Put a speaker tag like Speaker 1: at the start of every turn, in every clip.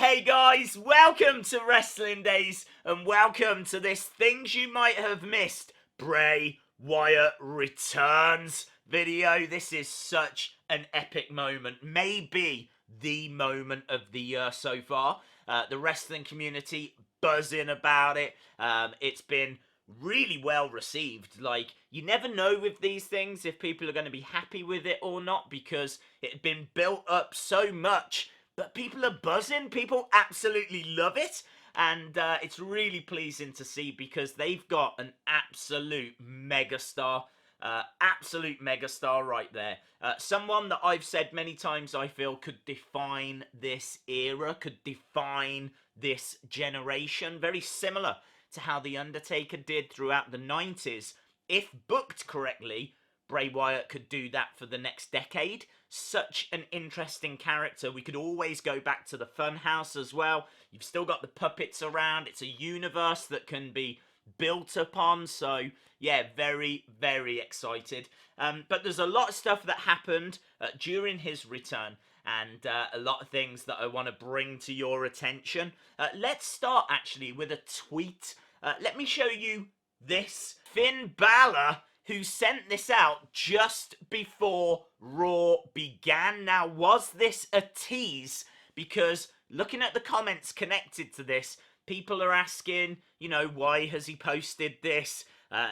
Speaker 1: Hey guys, welcome to Wrestling Days and welcome to this Things You Might Have Missed Bray Wyatt Returns video. This is such an epic moment, maybe the moment of the year so far. The wrestling community buzzing about it. It's been really well received. Like, you never know with these things if people are going to be happy with it or not because it had been built up so much. But people are buzzing. People absolutely love it. And it's really pleasing to see because they've got an absolute megastar. Absolute megastar right there. Someone that I've said many times I feel could define this era, could define this generation. Very similar to how The Undertaker did throughout the 90s. If booked correctly, Bray Wyatt could do that for the next decade. Such an interesting character. We could always go back to the Funhouse as well. You've still got the puppets around. It's a universe that can be built upon. So, yeah, very, very excited. But there's a lot of stuff that happened during his return. And a lot of things that I want to bring to your attention. Let's start, actually, with a tweet. Let me show you this. Finn Balor, who sent this out just before Raw began. Now, was this a tease? Because looking at the comments connected to this, people are asking, you know, why has he posted this?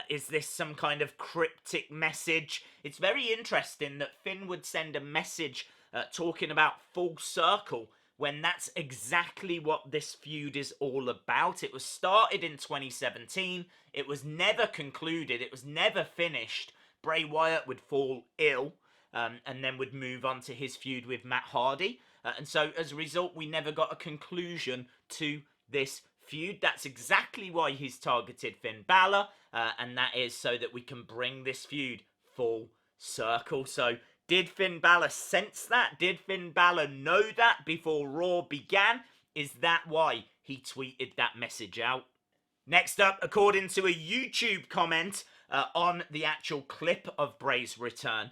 Speaker 1: Is this some kind of cryptic message? It's very interesting that Finn would send a message talking about full circle when that's exactly what this feud is all about. It was started in 2017. It was never concluded. It was never finished. Bray Wyatt would fall ill and then would move on to his feud with Matt Hardy. And so as a result, we never got a conclusion to this feud. That's exactly why he's targeted Finn Balor. And that is so that we can bring this feud full circle. So did Finn Balor sense that? Did Finn Balor know that before Raw began? Is that why he tweeted that message out? Next up, according to a YouTube comment on the actual clip of Bray's return,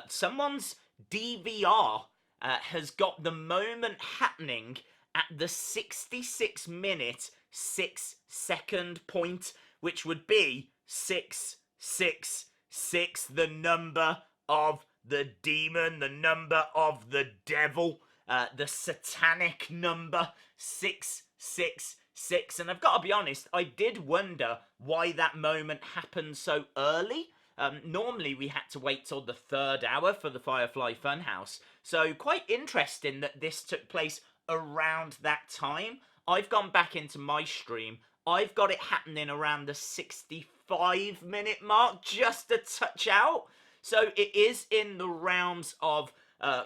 Speaker 1: someone's DVR has got the moment happening at the 66-minute 6-second point, which would be 666, the number of the demon, the number of the devil, the satanic number, 666. And I've got to be honest, I did wonder why that moment happened so early. Normally we had to wait till the third hour for the Firefly Funhouse. So quite interesting that this took place around that time. I've gone back into my stream. I've got it happening around the 65-minute mark, just a touch out. So it is in the realms of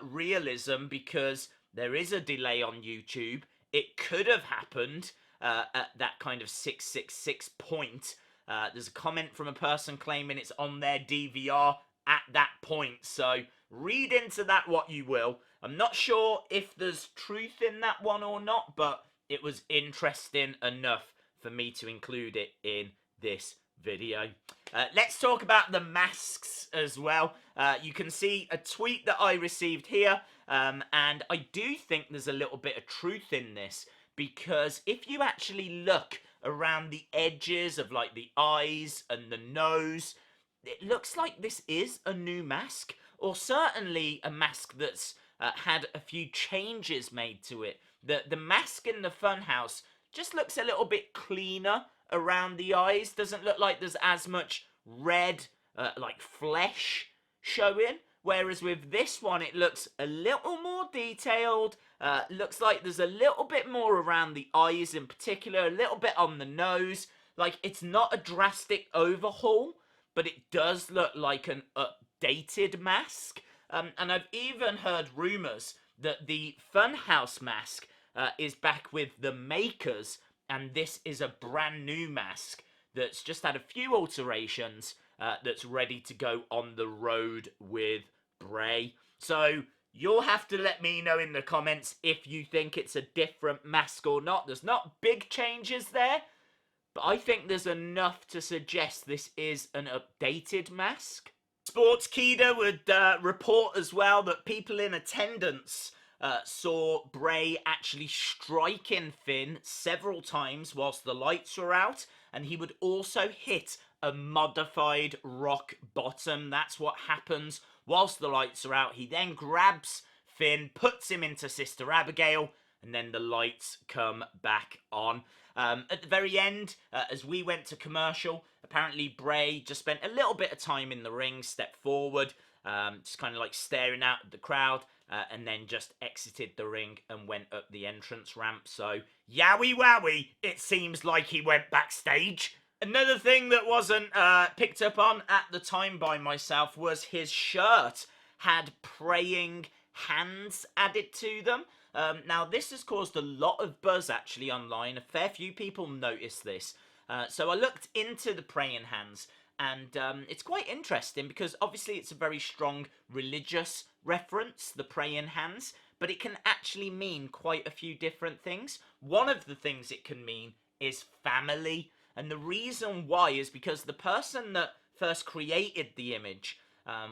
Speaker 1: realism because there is a delay on YouTube. It could have happened at that kind of 666 point. There's a comment from a person claiming it's on their DVR at that point. So read into that what you will. I'm not sure if there's truth in that one or not, but it was interesting enough for me to include it in this video. Let's talk about the masks as well. You can see a tweet that I received here, and I do think there's a little bit of truth in this, because if you actually look around the edges of like the eyes and the nose, it looks like this is a new mask, or certainly a mask that's had a few changes made to it. The mask in the Funhouse just looks a little bit cleaner around the eyes. Doesn't look like there's as much red like flesh showing, whereas with this one it looks a little more detailed. Looks like there's a little bit more around the eyes in particular, a little bit on the nose. Like, it's not a drastic overhaul, but it does look like an updated mask. And I've even heard rumours that the Funhouse mask is back with the makers, and this is a brand new mask that's just had a few alterations, that's ready to go on the road with Bray. So you'll have to let me know in the comments if you think it's a different mask or not. There's not big changes there, but I think there's enough to suggest this is an updated mask. Sportskeeda would report as well that people in attendance saw Bray actually striking Finn several times whilst the lights were out, and he would also hit a modified rock bottom. That's what happens whilst the lights are out. He then grabs Finn, puts him into Sister Abigail, and then the lights come back on. At the very end, as we went to commercial, apparently Bray just spent a little bit of time in the ring, stepped forward, just kind of like staring out at the crowd, and then just exited the ring and went up the entrance ramp. So, yowie wowie, it seems like he went backstage. Another thing that wasn't picked up on at the time by myself was his shirt had praying hands added to them. Now, this has caused a lot of buzz actually online. A fair few people noticed this. So I looked into the praying hands, and it's quite interesting because obviously it's a very strong religious reference, the praying hands, but it can actually mean quite a few different things. One of the things it can mean is family, and the reason why is because the person that first created the image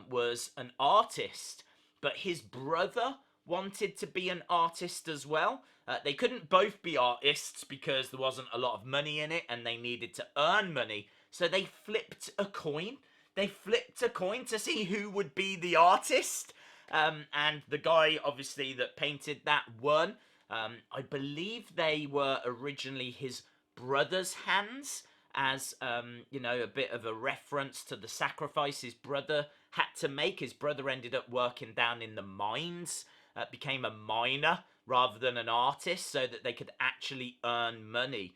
Speaker 1: was an artist, but his brother wanted to be an artist as well. They couldn't both be artists because there wasn't a lot of money in it and they needed to earn money. So they flipped a coin. They flipped a coin to see who would be the artist. And the guy, obviously, that painted that won. I believe they were originally his brother's hands as, you know, a bit of a reference to the sacrifice his brother had to make. His brother ended up working down in the mines, became a miner rather than an artist so that they could actually earn money.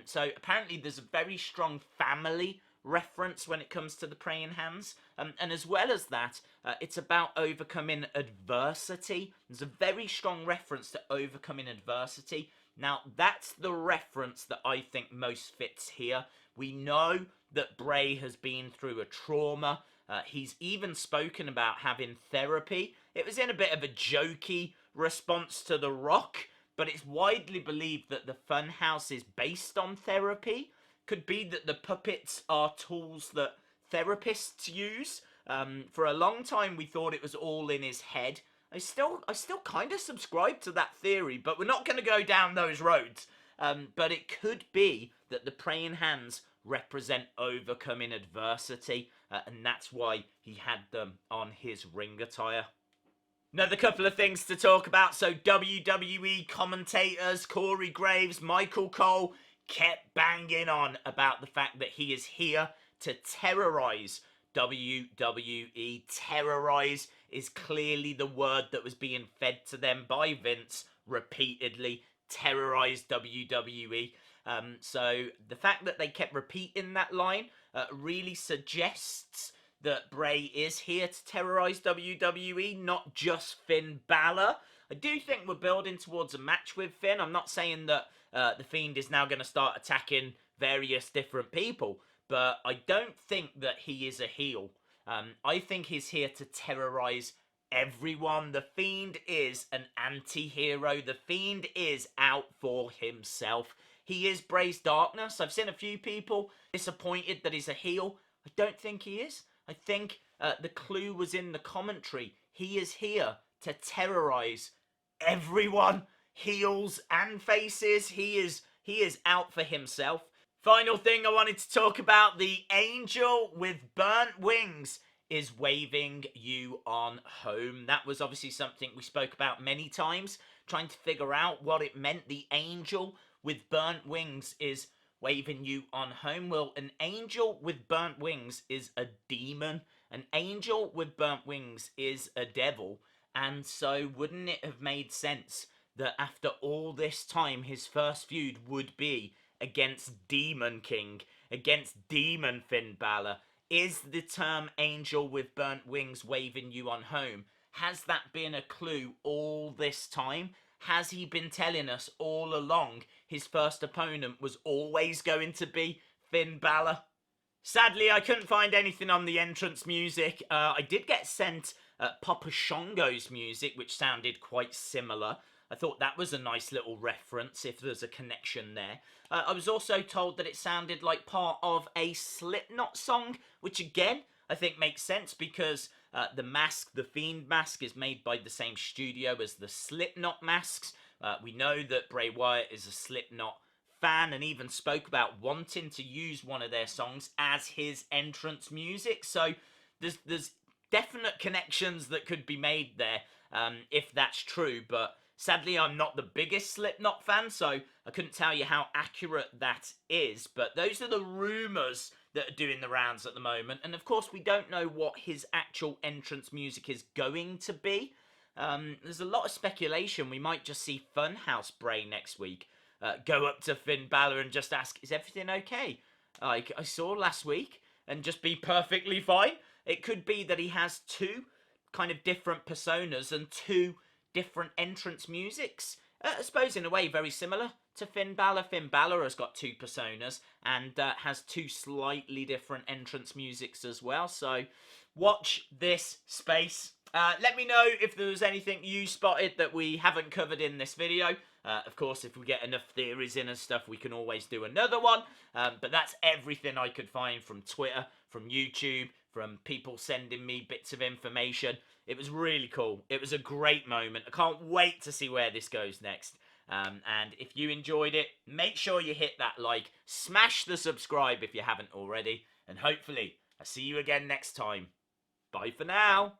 Speaker 1: So apparently there's a very strong family reference when it comes to the praying hands. And as well as that, it's about overcoming adversity. There's a very strong reference to overcoming adversity. Now, that's the reference that I think most fits here. We know that Bray has been through a trauma. He's even spoken about having therapy. It was in a bit of a jokey response to The Rock, but it's widely believed that the Funhouse is based on therapy. Could be that the puppets are tools that therapists use. For a long time, we thought it was all in his head. I still kind of subscribe to that theory, but we're not going to go down those roads. But it could be that the praying hands represent overcoming adversity, and that's why he had them on his ring attire. Another couple of things to talk about. So WWE commentators Corey Graves, Michael Cole kept banging on about the fact that he is here to terrorize WWE. Terrorize is clearly the word that was being fed to them by Vince repeatedly. Terrorize WWE. So the fact that they kept repeating that line really suggests that Bray is here to terrorize WWE, not just Finn Balor. I do think we're building towards a match with Finn. I'm not saying that the Fiend is now going to start attacking various different people, but I don't think that he is a heel. I think he's here to terrorize everyone. The Fiend is an anti-hero. The Fiend is out for himself. He is Bray's darkness. I've seen a few people disappointed that he's a heel. I don't think he is. I think the clue was in the commentary. He is here to terrorize everyone, heels and faces. He is out for himself. Final thing I wanted to talk about, the angel with burnt wings is waving you on home. That was obviously something we spoke about many times, trying to figure out what it meant. The angel with burnt wings is waving you on home. Well, an angel with burnt wings is a demon. An angel with burnt wings is a devil. And so wouldn't it have made sense that after all this time, his first feud would be against Demon King, against Demon Finn Balor? Is the term angel with burnt wings waving you on home, has that been a clue all this time? Has he been telling us all along his first opponent was always going to be Finn Balor? Sadly, I couldn't find anything on the entrance music. I did get sent Papa Shango's music, which sounded quite similar. I thought that was a nice little reference, if there's a connection there. I was also told that it sounded like part of a Slipknot song, which again, I think makes sense because The mask, the Fiend mask, is made by the same studio as the Slipknot masks. We know that Bray Wyatt is a Slipknot fan and even spoke about wanting to use one of their songs as his entrance music. So there's definite connections that could be made there if that's true. But sadly, I'm not the biggest Slipknot fan, so I couldn't tell you how accurate that is. But those are the rumours that are doing the rounds at the moment. And of course, we don't know what his actual entrance music is going to be. There's a lot of speculation. We might just see Funhouse Bray next week. Go up to Finn Balor and just ask, is everything okay? Like I saw last week, and just be perfectly fine. It could be that he has two kind of different personas and two different entrance musics. I suppose in a way very similar to Finn Balor. Finn Balor has got two personas and has two slightly different entrance musics as well. So watch this space. Let me know if there was anything you spotted that we haven't covered in this video. Of course, if we get enough theories in and stuff, we can always do another one. But that's everything I could find from Twitter, from YouTube, from people sending me bits of information. It was really cool. It was a great moment. I can't wait to see where this goes next. And if you enjoyed it, make sure you hit that like. Smash the subscribe if you haven't already. And hopefully, I'll see you again next time. Bye for now.